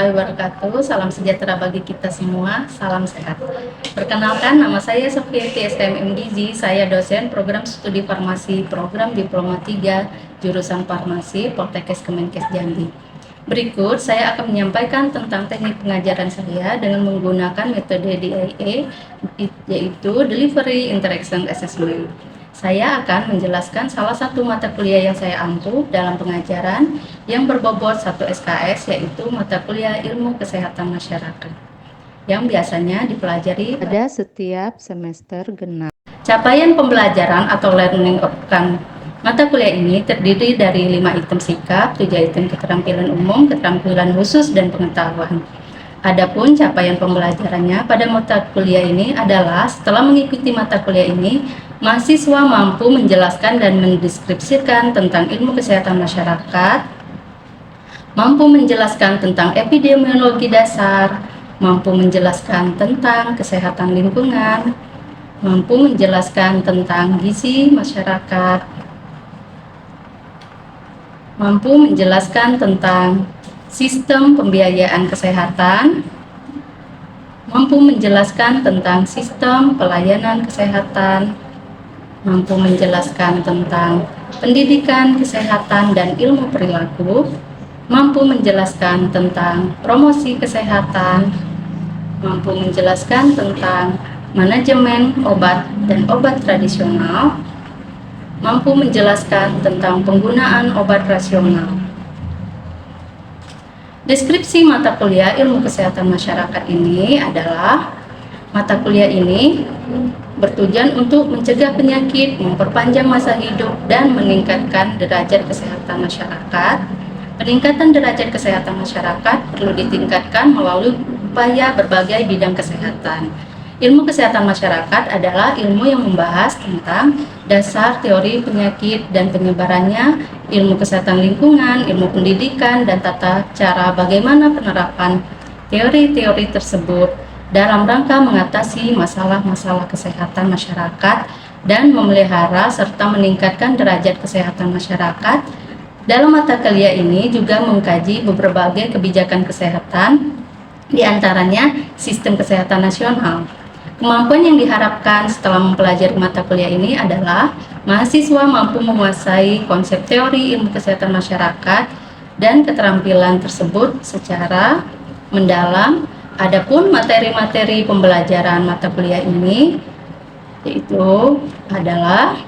warahmatullahi wabarakatuh. Salam sejahtera bagi kita semua. Salam sehat. Perkenalkan, nama saya Sofiati STM Gizi. Saya dosen program studi farmasi program Diploma 3 jurusan farmasi Poltekkes Kemenkes Jambi. Berikut saya akan menyampaikan tentang teknik pengajaran saya dengan menggunakan metode DIA, yaitu Delivery Interaction Assessment. Saya akan menjelaskan salah satu mata kuliah yang saya ampuh dalam pengajaran yang berbobot 1 SKS, yaitu mata kuliah Ilmu Kesehatan Masyarakat, yang biasanya dipelajari pada setiap semester genap. Capaian pembelajaran atau learning outcome mata kuliah ini terdiri dari 5 item sikap, 7 item keterampilan umum, keterampilan khusus, dan pengetahuan. Adapun capaian pembelajarannya pada mata kuliah ini adalah setelah mengikuti mata kuliah ini, mahasiswa mampu menjelaskan dan mendeskripsikan tentang ilmu kesehatan masyarakat, mampu menjelaskan tentang epidemiologi dasar, mampu menjelaskan tentang kesehatan lingkungan, mampu menjelaskan tentang gizi masyarakat, mampu menjelaskan tentang sistem pembiayaan kesehatan, mampu menjelaskan tentang sistem pelayanan kesehatan, mampu menjelaskan tentang pendidikan kesehatan dan ilmu perilaku, mampu menjelaskan tentang promosi kesehatan, mampu menjelaskan tentang manajemen obat dan obat tradisional, mampu menjelaskan tentang penggunaan obat rasional. Deskripsi mata kuliah Ilmu Kesehatan Masyarakat ini adalah mata kuliah ini bertujuan untuk mencegah penyakit, memperpanjang masa hidup, dan meningkatkan derajat kesehatan masyarakat. Peningkatan derajat kesehatan masyarakat perlu ditingkatkan melalui upaya berbagai bidang kesehatan. Ilmu kesehatan masyarakat adalah ilmu yang membahas tentang dasar teori penyakit dan penyebarannya, ilmu kesehatan lingkungan, ilmu pendidikan, dan tata cara bagaimana penerapan teori-teori tersebut dalam rangka mengatasi masalah-masalah kesehatan masyarakat dan memelihara serta meningkatkan derajat kesehatan masyarakat. Dalam mata kuliah ini juga mengkaji berbagai kebijakan kesehatan, diantaranya sistem kesehatan nasional. Kemampuan yang diharapkan setelah mempelajari mata kuliah ini adalah mahasiswa mampu menguasai konsep teori ilmu kesehatan masyarakat dan keterampilan tersebut secara mendalam. Adapun materi-materi pembelajaran mata kuliah ini yaitu adalah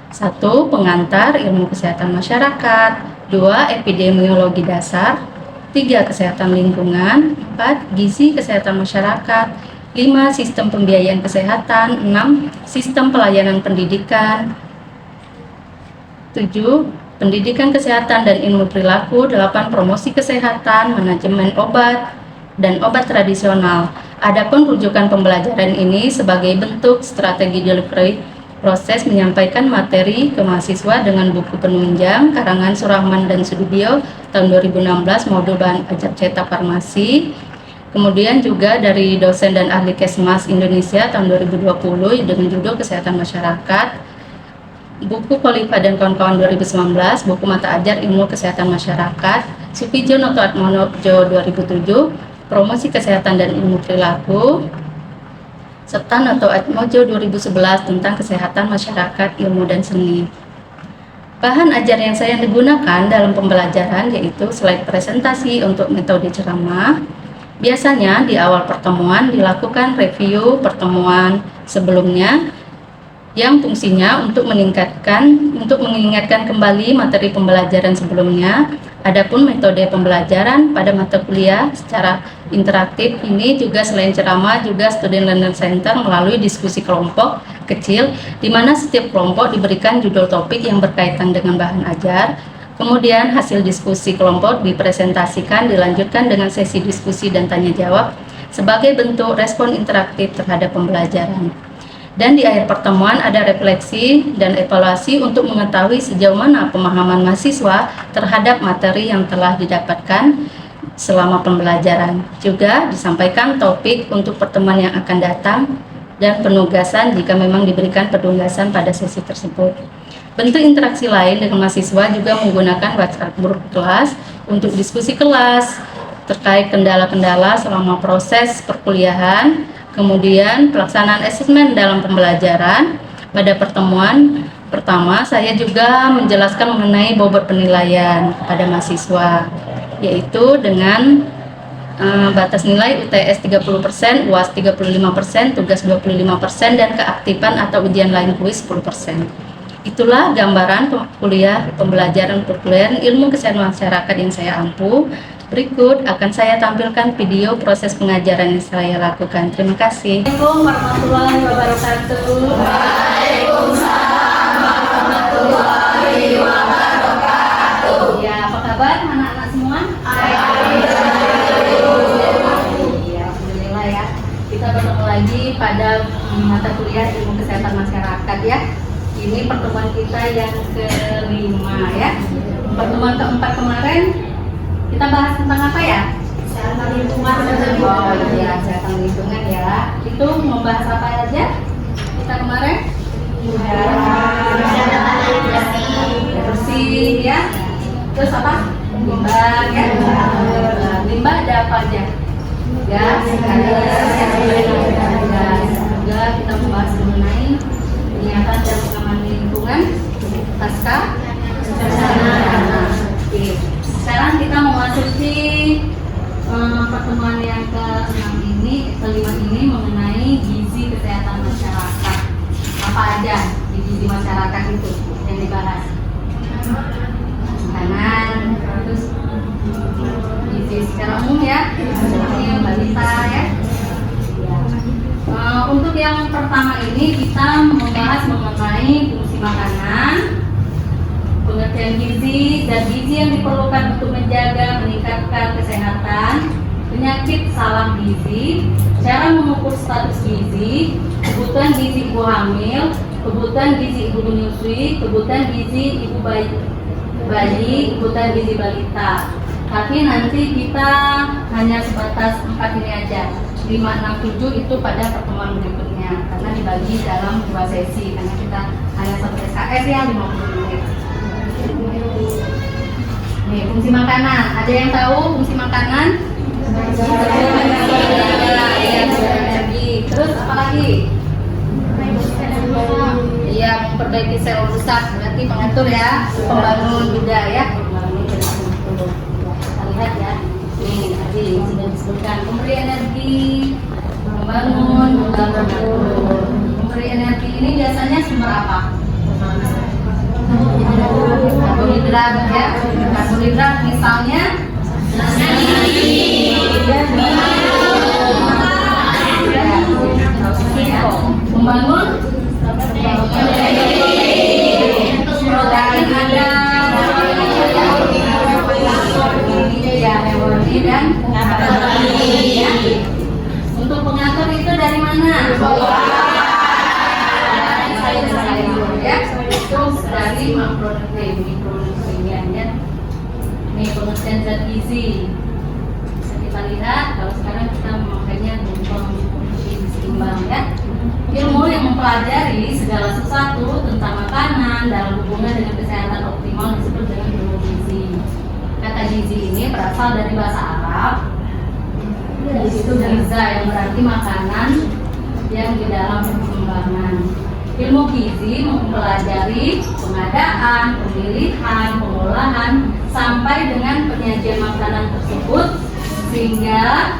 1. Pengantar ilmu kesehatan masyarakat, 2. Epidemiologi dasar, 3. Kesehatan lingkungan, 4. Gizi kesehatan masyarakat, 5. Sistem pembiayaan kesehatan, 6. Sistem pelayanan pendidikan, 7. Pendidikan kesehatan dan ilmu perilaku, 8. Promosi kesehatan, manajemen obat, dan obat tradisional. Adapun rujukan pembelajaran ini sebagai bentuk strategi delivery proses menyampaikan materi ke mahasiswa dengan buku penunjang karangan Surahman dan Sudibyo tahun 2016 modul bahan ajar cetak farmasi. Kemudian juga dari dosen dan ahli Kesmas Indonesia tahun 2020 dengan judul Kesehatan Masyarakat, buku Kholifa dan kawan-kawan 2019, buku mata ajar Ilmu Kesehatan Masyarakat, Supijo Noto Atmojo 2007, Promosi Kesehatan dan Ilmu Perilaku, serta Noto Atmojo 2011 tentang Kesehatan Masyarakat, Ilmu dan Seni. Bahan ajar yang saya digunakan dalam pembelajaran yaitu slide presentasi untuk metode ceramah. Biasanya di awal pertemuan dilakukan review pertemuan sebelumnya yang fungsinya untuk mengingatkan kembali materi pembelajaran sebelumnya. Adapun metode pembelajaran pada mata kuliah secara interaktif ini juga selain ceramah juga Student Learning Center melalui diskusi kelompok kecil di mana setiap kelompok diberikan judul topik yang berkaitan dengan bahan ajar. Kemudian hasil diskusi kelompok dipresentasikan, dilanjutkan dengan sesi diskusi dan tanya jawab sebagai bentuk respon interaktif terhadap pembelajaran. Dan di akhir pertemuan ada refleksi dan evaluasi untuk mengetahui sejauh mana pemahaman mahasiswa terhadap materi yang telah didapatkan selama pembelajaran. Juga disampaikan topik untuk pertemuan yang akan datang dan penugasan jika memang diberikan penugasan pada sesi tersebut. Bentuk interaksi lain dengan mahasiswa juga menggunakan WhatsApp group kelas untuk diskusi kelas, terkait kendala-kendala selama proses perkuliahan, kemudian pelaksanaan asesmen dalam pembelajaran. Pada pertemuan pertama, saya juga menjelaskan mengenai bobot penilaian kepada mahasiswa, yaitu dengan batas nilai UTS 30%, UAS 35%, tugas 25%, dan keaktifan atau ujian lain kuis 10%. Itulah gambaran kuliah pembelajaran perkuliahan ilmu kesehatan masyarakat yang saya ampu. Berikut akan saya tampilkan video proses pengajaran yang saya lakukan. Terima kasih. Assalamualaikum warahmatullahi wabarakatuh. Waalaikumsalam warahmatullahi wabarakatuh. Ya, apa kabar anak-anak semua? Ya, alhamdulillah ya. Kita bertemu lagi pada mata kuliah ilmu kesehatan masyarakat ya. Ini pertemuan kita yang kelima ya. Pertemuan keempat kemarin kita bahas tentang apa ya? Kesehatan lingkungan. Oh iya, kesehatan lingkungan ya. Itu membahas apa aja kita kemarin? Bersih ya. Terus apa? Limbah ya. Limbah ada apa aja? Gas, juga kita membahas mengenai penyiapan dan pengaman lingkungan pasca bencana. Oke. Sekarang kita memasuki pertemuan yang kelima ini mengenai gizi kesehatan masyarakat. Apa aja di gizi masyarakat itu yang dibahas? Makanan, terus gizi secara umum ya, seperti balita ya. Untuk yang pertama ini kita membahas mengenai fungsi makanan, pengertian gizi dan gizi yang diperlukan untuk menjaga meningkatkan kesehatan, penyakit salah gizi, cara mengukur status gizi, kebutuhan gizi ibu hamil, kebutuhan gizi ibu menyusui, kebutuhan gizi ibu bayi, kebutuhan gizi balita. Tapi nanti kita hanya sebatas 4 ini aja. 5, 6, 7 itu pada pertemuan berikutnya karena dibagi dalam 2 sesi karena kita hanya satu SKS ya 50 menit. Nih, fungsi makanan. Ada yang tahu fungsi makanan? Energi. Terus apa lagi? Iya, memperbaiki sel rusak. Berarti mengatur ya, pembangun juga ya. Kita lihat ya. Nih, tadi sudah disebutkan pemberi energi, membangun, juga mengatur. Pemberi energi ini biasanya sumber apa? Karbohidrat ya. Karbohidrat misalnya membangun protein ada ya, memori dan ya. Untuk pengatur itu dari mana? Sayur-sayur ya. Itu dari makronutrien, mikronutrien ya. Nih pengertian zat gizi. Bisa kita lihat kalau sekarang kita memakainya untuk gizi seimbang ya. Ilmu yang mempelajari segala sesuatu tentang makanan dalam hubungan dengan kesehatan optimal disebut dengan ilmu gizi. Kata gizi ini berasal dari bahasa Arab. Itu giza yang berarti makanan yang di dalam perkembangan. Ilmu gizi mempelajari pengadaan, pemilihan, pengolahan sampai dengan penyajian makanan tersebut sehingga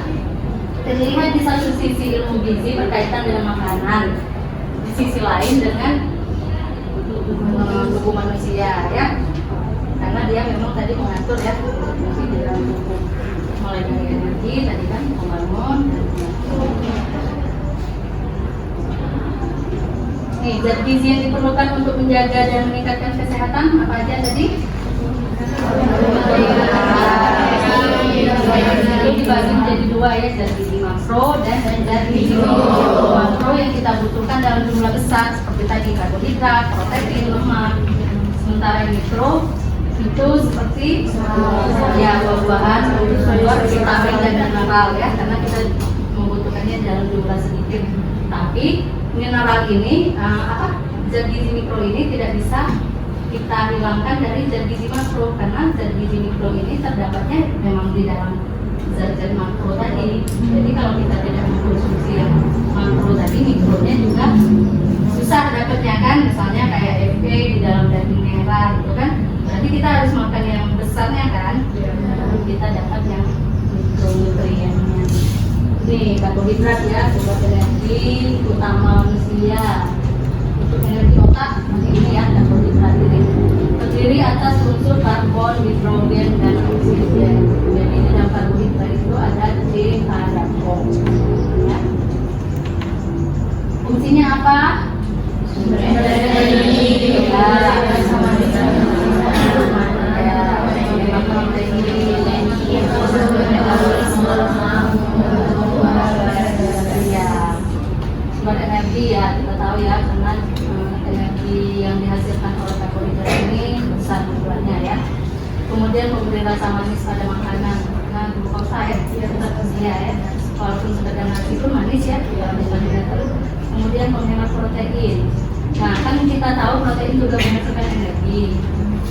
terlihat di satu sisi ilmu gizi berkaitan dengan makanan, di sisi lain dengan tubuh manusia ya, karena dia memang tadi mengatur ya fungsi di dalam tubuh, mulai dari energi tadi kan membangun dan nih zat gizi yang diperlukan untuk menjaga dan meningkatkan kesehatan apa aja tadi? Itu dibagi menjadi 2 ya, zat gizi makro dan zat gizi mikro. Makro yang kita butuhkan dalam jumlah besar seperti tadi karbohidrat, protein, lemak. Sementara yang mikro itu seperti ya buah-buahan, sayur, vitamin dan mineral ya, karena kita membutuhkannya dalam jumlah sedikit. Tapi mineral ini zat gizi mikro ini tidak bisa kita hilangkan dari zat gizi makro karena zat gizi mikro ini terdapatnya memang di dalam zat-zat makro tadi. Jadi kalau kita tidak mengkonsumsi yang makro tadi, mikronya juga susah dapatnya kan. Misalnya kayak FE di dalam daging merah gitu kan. Berarti kita harus makan yang besarnya kan. Baru kita dapat yang mikronutriennya. Nih karbohidrat ya, sumber energi utama manusia. Untuk energi otak ini ya karbohidrat ini terdiri atas unsur karbon, hidrogen, dan oksigen. Jadi di dalam karbohidrat itu ada C, H, dan O. Ya. Fungsinya apa? Sumber energi. Ya, sama dengan sumber energi ya, kita tahu ya, karena energi yang dihasilkan oleh karbohidrat ini besar jumlahnya ya. Kemudian memberi rasa manis pada makanan, nah glukosa ya, walaupun sekedar nasi itu manis ya, terus. Kemudian menghemat protein. Nah kan kita tahu protein juga menghasilkan energi,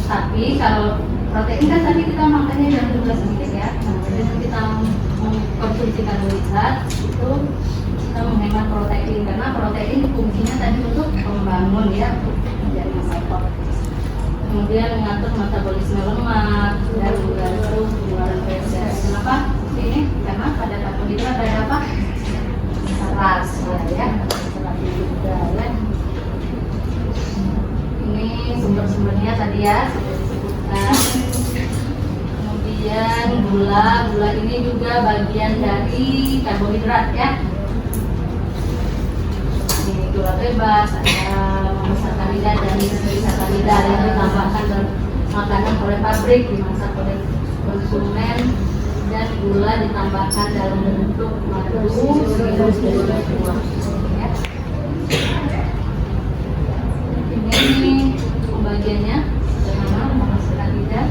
tapi kalau protein kan tadi kita makannya dalam jumlah sedikit ya. Nah, dengan kita mengkonsumsi karbohidrat itu kita menghemat protein, karena protein fungsinya tadi untuk membangun ya, untuk menjadi otot. Kemudian mengatur metabolisme lemak dan membantu pengeluaran feses. Kenapa? Ini karena pada karbohidrat ada apa? Serat ya, serat juga ya. Ini sumber-sumbernya tadi ya sudah disebutkan. Kemudian gula ini juga bagian dari karbohidrat ya. Gula bebas, ada monosakarida dan disakarida yang ditambahkan dalam makanan oleh pabrik, dimasak oleh konsumen, dan gula ditambahkan dalam bentuk madu, sirup, dan buah. Ya. Ini pembagiannya sederhana, monosakarida.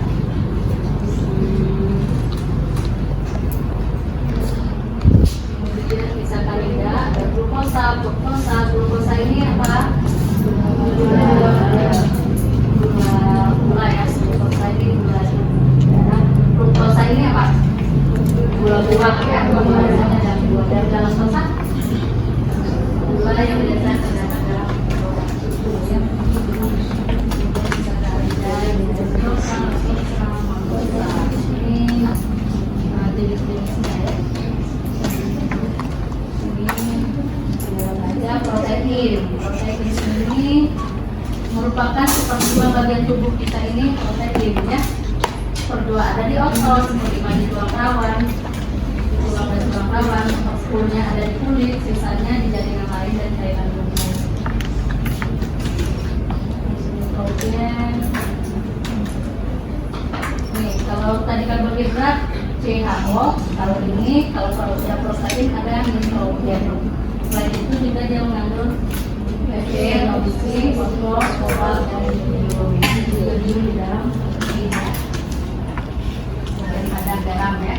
Kemudian disakarida, ada glukosa, fruktosa. Glukosa ini apa? Gula ya, glukosa ini gula darah. Fruktosa ini apa? Gula buah ya, gula dalam buah. Dan dalam kosa gula yang biasa terdapat dalam tubuh ya. Disakarida, glukosa, ini jenis-jenisnya ya. Protein ini merupakan sepertiga bagian tubuh kita ini protein ya. Berdua ada di otot, 5 di tulang rawan, sepuluhnya ada di kulit, sisanya di jaringan lain dan cairan tubuh. Kemudian nih kalau tadi karbohidrat CHO, kalau ini kalau udah protein ada nitrogen. Selain itu juga dia mengandung Fe, oxy, fosfor, kobalt, dan hidrogen juga di dalam ini. Dan ada garam ya.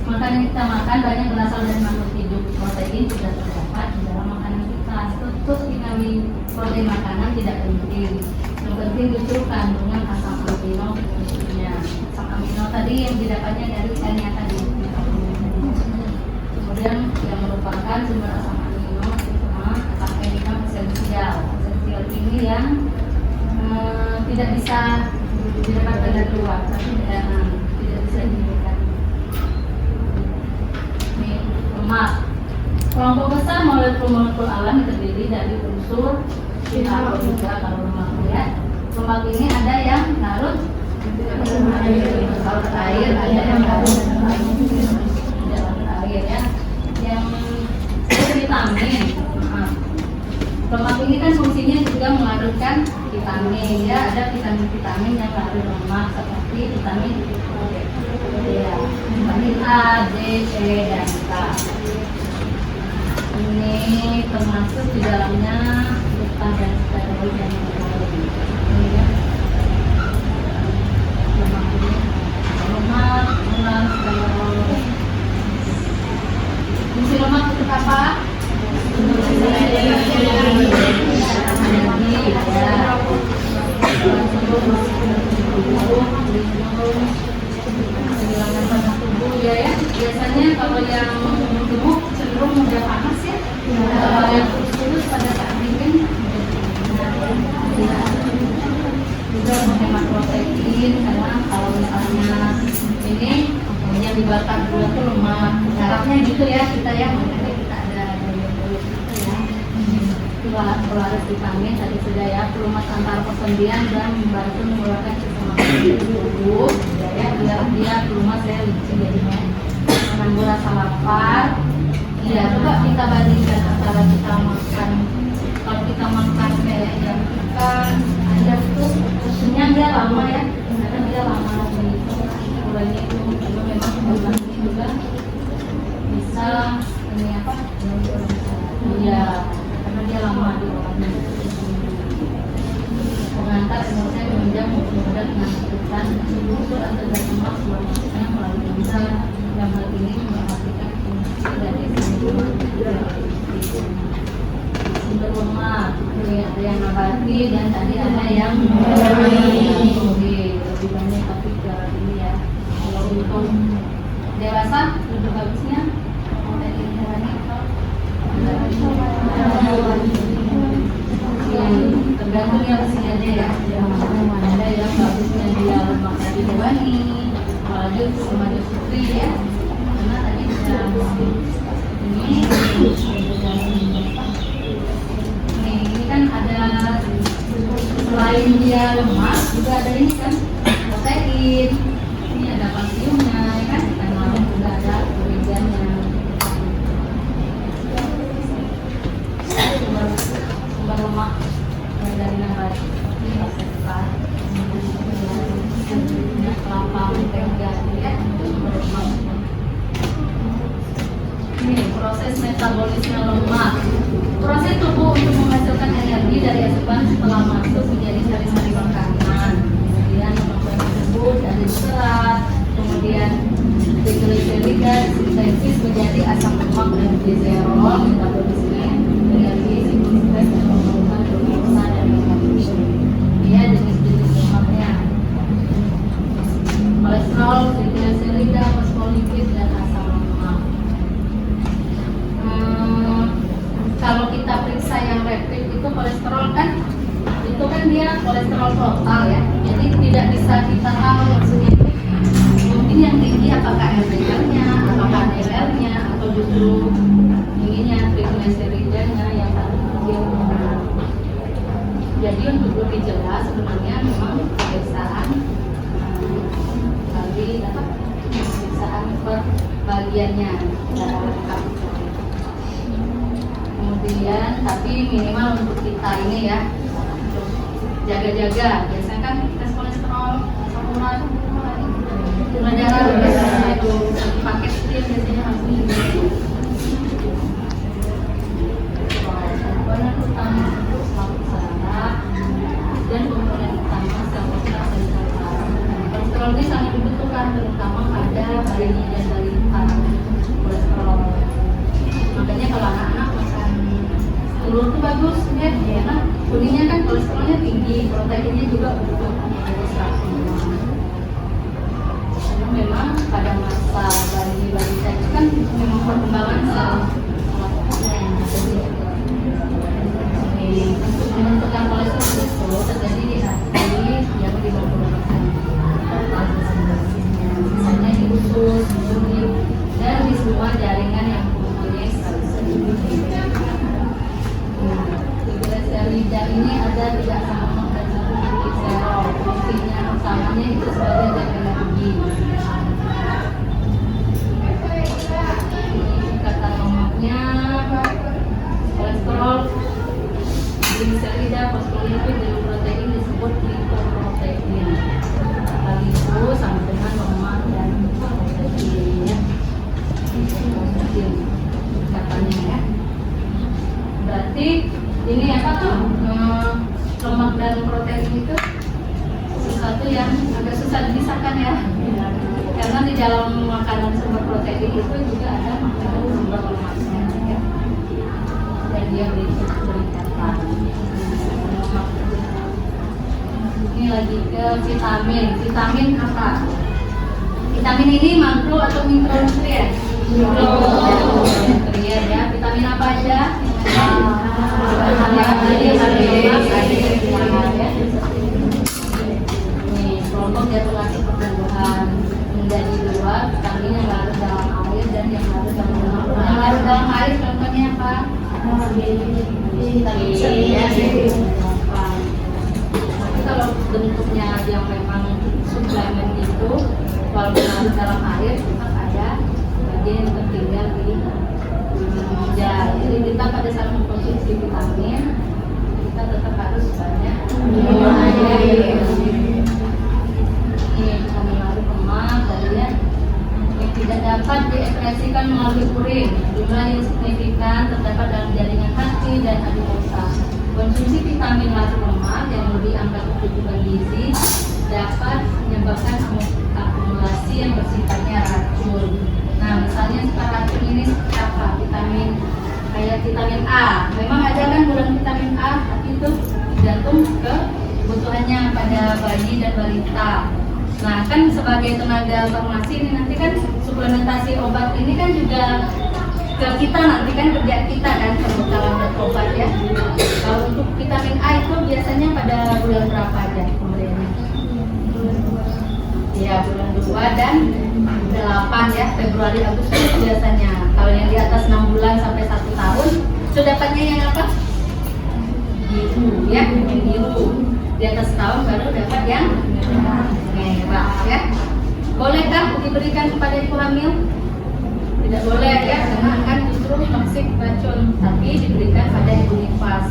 Makanan yang kita makan banyak berasal dari makhluk hidup. Protein tidak terdapat di dalam makanan kita. Terus dikali protein makanan tidak penting. Yang penting justru kandungan asam amino khususnya. Asam amino tadi yang didapatnya dari ikannya tadi. Kemudian yang merupakan sumber asam amino sama asam amino esensial. Esensial ini yang tidak bisa didapatkan dari luar, tapi tidak bisa dihidupkan. Ini lemak. Kelompok besar molekul-molekul alam terdiri dari unsur CHO juga kalau lemak ya. Lemak ini ada yang larut kalau air, ada yang larut air ya. Yang vitamin. Lemak ini kan fungsinya juga melarutkan vitamin ya. Ada vitamin yang larut lemak seperti vitamin ya, vitamin A, D, C, dan K. Ini termasuk di dalamnya vitamin dan steroid yang ini ya. Lemak ini steroid. Fungsi lemak untuk apa? kehilangan panas tubuh ya. Biasanya kalau yang gemuk cenderung mudah panas ya. Kalau yang kurus pada saat dingin juga menghemat protein, karena kalau misalnya ini yang dibakar dulu tuh lemak. Harapnya gitu ya kita ya, makanya kita ada diet gitu ya. Kalau harus vitamin tadi sudah ya, pelumas antara persendian dan membantu mengeluarkan kesemutan tubuh ya, biar dia pelumas ya licin jadinya, menangguh rasa lapar. Iya, coba kita bandingkan antara kita makan, kalau kita makan kayak yang ikan aja tuh kenyang dia lama ya, karena dia lama mulainya itu juga memang kebutuhannya juga bisa ini apa? Iya, karena dia lama di orangnya. Pengantar emosi menunjang mudah menakutkan seluruh atau lemak selanjutnya melalui enzim yang hal ini memperhatikan fungsi dari sumber lemak. Ada yang nabati dan tadi ada yang lebih banyak tapi ke ini ya. Kalau untuk dewasa lebih bagusnya dari hewani atau tergantung yang sini aja ya. Ada yang bagusnya dia lemak dari hewani, apalagi sama putri ya. Karena tadi sudah ini kan ada selain dia lemak juga ada ini kan protein. Ini ada kalsiumnya ya kan, dan lalu juga ada kolagennya. Sumber lemak dari nabati seperti sepat, minyak kelapa, mentega ya, sumber lemak. Ini proses metabolisme lemak. Proses tubuh untuk menghasilkan energi dari asupan setelah masuk menjadi sari-sari makanan. Kemudian lemak tersebut dari serat, kemudian trigliserida sintesis menjadi asam lemak dan gliserol. Metabolisme energi siklus stres dan pembentukan glukosa dan lemak. Dia jenis-jenis lemaknya: kolesterol, trigliserida, fosfolipid dan asam lemak. Kalau kita periksa yang rapid itu kolesterol kan, itu kan dia kolesterol total ya, jadi tidak bisa kita tahu maksudnya mungkin yang tinggi apakah LDL-nya, apakah HDL-nya, atau justru ininya trigliseridanya yang tinggi. Jadi untuk lebih jelas sebenarnya memang pemeriksaan pemeriksaan per bagiannya secara lengkap. Kemudian tapi minimal untuk kita ini ya, untuk jaga-jaga. Biasanya kan tes kolesterol, asam urat, gula darah biasanya itu satu paket itu yang biasanya harus diisi. Komponen utama untuk sel saraf dan komponen utama sel otak dan sel saraf. Kolesterol ini sangat dibutuhkan terutama pada bayi dan balita. Kolesterol. Makanya kalau anak-anak makan telur itu bagus ya, karena kuningnya kan kolesterolnya tinggi, proteinnya juga butuh. Karena memang pada masa bayi balita itu kan memang perkembangan sel otaknya yang untuk menentukan kolesterol itu terjadi di hati yang di bawah misalnya di usus, di kulit, dan di semua jaringan yang mempunyai sel-sel. Trigliserida ini ada tidak sama dan satu gliserol. Fungsinya utamanya itu sebagai jaga energi. Ikatan lemaknya kolesterol, gliserida, fosfolipid, dan protein disebut lipoprotein. Itu sama dengan lemak dan protein ya. Ikatannya ya. Berarti ini apa tuh? Lemak dan protein itu sesuatu yang agak susah dipisahkan ya. Karena di dalam makanan sumber protein itu juga ada makanan sumber lemaknya ya. Dan dia berikatan. Ini lagi ke vitamin. Vitamin apa? Vitamin ini makro atau mikronutrien? Mikronutrien ya. Vitamin apa aja? Nih, kelompok diaturasi pertumbuhan menjadi dua, vitamin yang larut dalam air dan yang larut dalam lemak. Yang larut dalam air contohnya apa? Vitamin C ya. Tapi kalau bentuknya yang memang suplemen itu, walaupun larut dalam air tetap ada bagian yang tertinggal di ginjal. Jadi kita pada saat mengkonsumsi vitamin, kita tetap harus banyak minum air. Ini vitamin larut lemak bagian yang tidak dapat diekspresikan melalui urin. Jumlah yang signifikan terdapat dalam jaringan hati dan adenosa. Konsumsi vitamin larut lemak yang lebih angka kecukupan gizi dapat menyebabkan akumulasi yang bersifatnya racun. Nah, misalnya racun ini apa? Vitamin kayak vitamin A. Memang ada kan kurang vitamin A, tapi itu tergantung ke kebutuhannya pada bayi dan balita. Nah, kan sebagai tenaga farmasi ini nanti kan suplementasi obat ini kan juga ke kita nanti kan kerja kita kan pembekalan obat ya. Kalau untuk vitamin A itu biasanya pada bulan berapa aja pemberiannya? Ya, bulan 2 dan 8 ya, Februari Agustus biasanya. Kalau yang di atas 6 bulan sampai 1 tahun itu dapatnya yang apa? Biru ya, yang biru. Di atas tahun baru dapat yang merah ya. Bolehkah diberikan kepada ibu hamil? Tidak boleh ya, karena akan justru toksik racun. Tapi diberikan pada ibu nifas.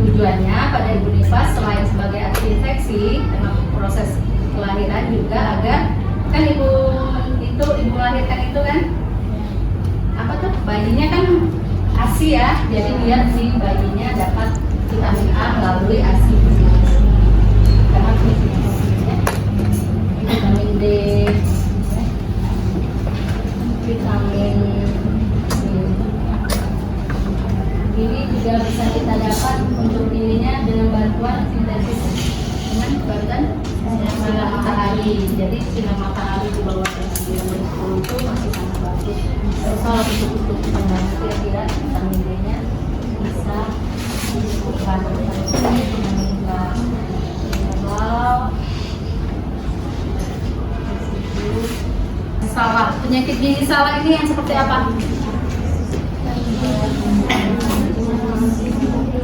Tujuannya pada ibu nifas selain sebagai anti infeksi karena proses kelahiran juga agar kan ibu melahirkan itu kan apa tuh bayinya kan ASI ya, jadi biar si bayinya dapat vitamin A melalui ASI. Karena vitamin D, vitamin C. Ini juga bisa kita dapat untuk dirinya dengan bantuan sintesis dengan badan sinar matahari. Jadi sinar matahari di bawah jam 9 itu masih sangat bagus. Kalau untuk pandangan kira-kira vitamin D-nya bisa disebutkan salah. Penyakit gizi salah ini yang seperti apa?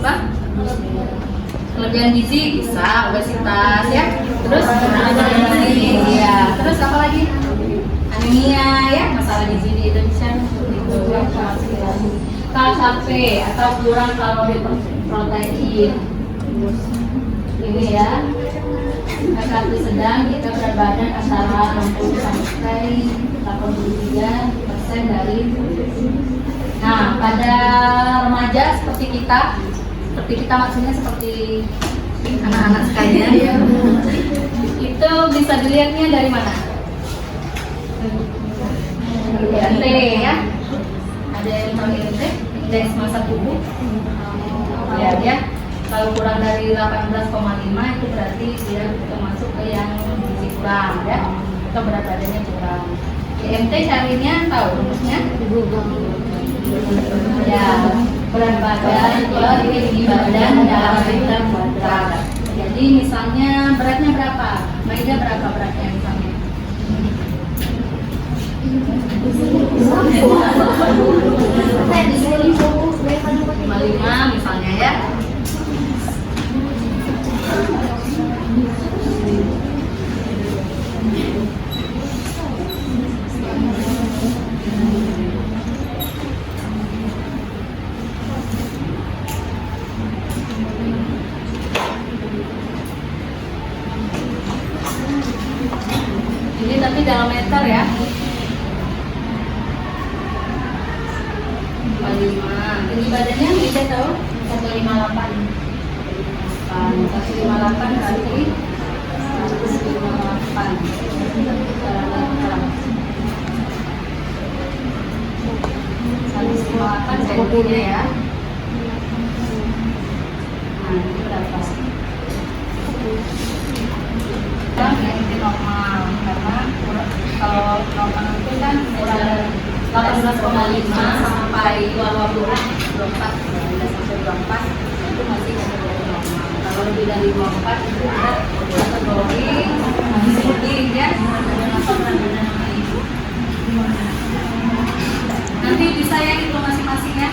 Apa? Kelebihan gizi bisa, obesitas ya. Terus gizi ya. Terus apa lagi? Anemia ya, masalah gizi di Indonesia itu ya. KKP atau kurang kalori protein. Ini ya. KKP sedang jika berat badan antara 60 sampai 83% dari. Nah, pada remaja seperti kita maksudnya seperti anak-anak sekalian ya. Itu bisa dilihatnya dari mana? INT ya. Ada yang tahu INT? Indeks massa tubuh. Ya, dia kalau kurang dari 18,5 itu berarti dia termasuk ke yang gizi kurang ya. Atau berat badannya kurang. IMT carinya tahu rumusnya? Ya, berat badan per tinggi badan dalam meter kuadrat. Jadi misalnya beratnya berapa? Maida berapa beratnya misalnya? 55 misalnya ya. Ini tapi dalam meter ya. 45. Tinggi badannya bisa tahu? 158. 158 kali 158. 158 cm ya. Nah, ini berapa? kalau normal itu kan 18,5 sampai 24 itu masih kategori normal. Kalau lebih dari 24 itu ada kategori tinggi ya. Nanti bisa ya itu masing-masing ya.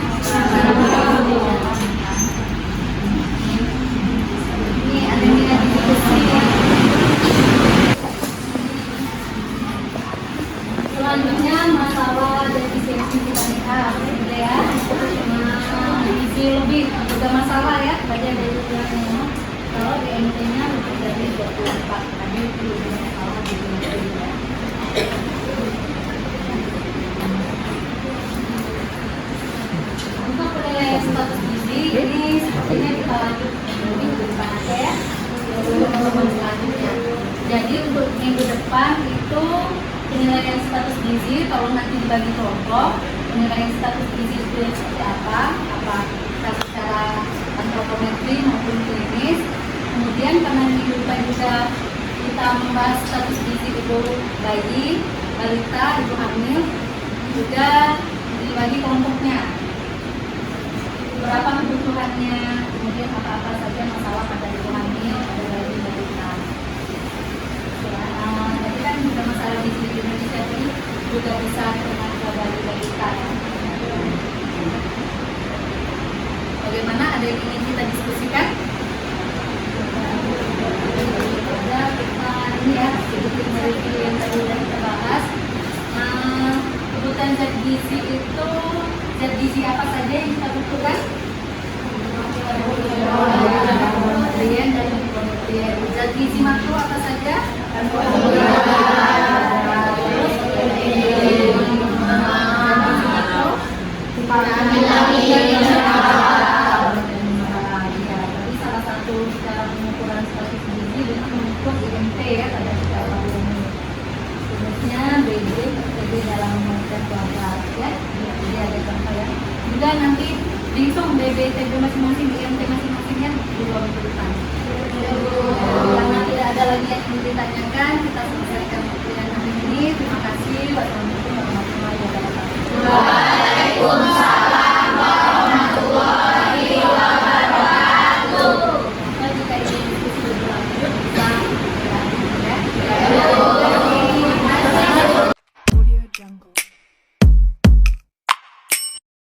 Ini ada nilai diskusi ya. Selanjutnya masalah defisiensi vitamin A, gitu ya. Gizi lebih juga masalah ya, bagian dari ukurannya. Kalau di MT-nya lebih dari 24, tadi itu juga masalah di MT ya. Untuk penilaian status gizi ini sepertinya kita lanjut minggu depan aja ya. Selanjutnya. Jadi untuk minggu depan itu penilaian status gizi, kalau nanti dibagi kelompok, penilaian status gizi itu yang seperti apa secara antropometri maupun klinis. Kemudian karena minggu depan juga kita membahas status gizi ibu bayi, balita, ibu hamil, juga dibagi kelompoknya. Berapa kebutuhannya, kemudian apa-apa saja masalah pada ibu hamil, pada bayi, balita. Tadi kan juga masalah gizi di Indonesia ini juga bisa dengan bayi balita ya. Bagaimana, ada yang ingin kita diskusikan? Ya, kita ini ya sedikit mereview yang tadi sudah kita bahas. Kebutuhan zat gizi itu zat gizi apa saja yang kita butuhkan? Nutrien dan mikronutrien. Zat gizi makro apa saja? Salah satu cara pengukuran status gizi dengan mengukur IMT ya pada kita umum. Jenisnya BB terjadi dalam mengukur kuadrat ya. Jadi ada contoh ya. Juga nanti dihitung BB TB masing-masing, IMT masing-masingnya di bawah minggu depan. Karena tidak ada lagi yang ingin ditanyakan, kita selesaikan perkuliahan hari ini. Terima kasih. Wassalamualaikum warahmatullahi wabarakatuh. Waalaikumsalam.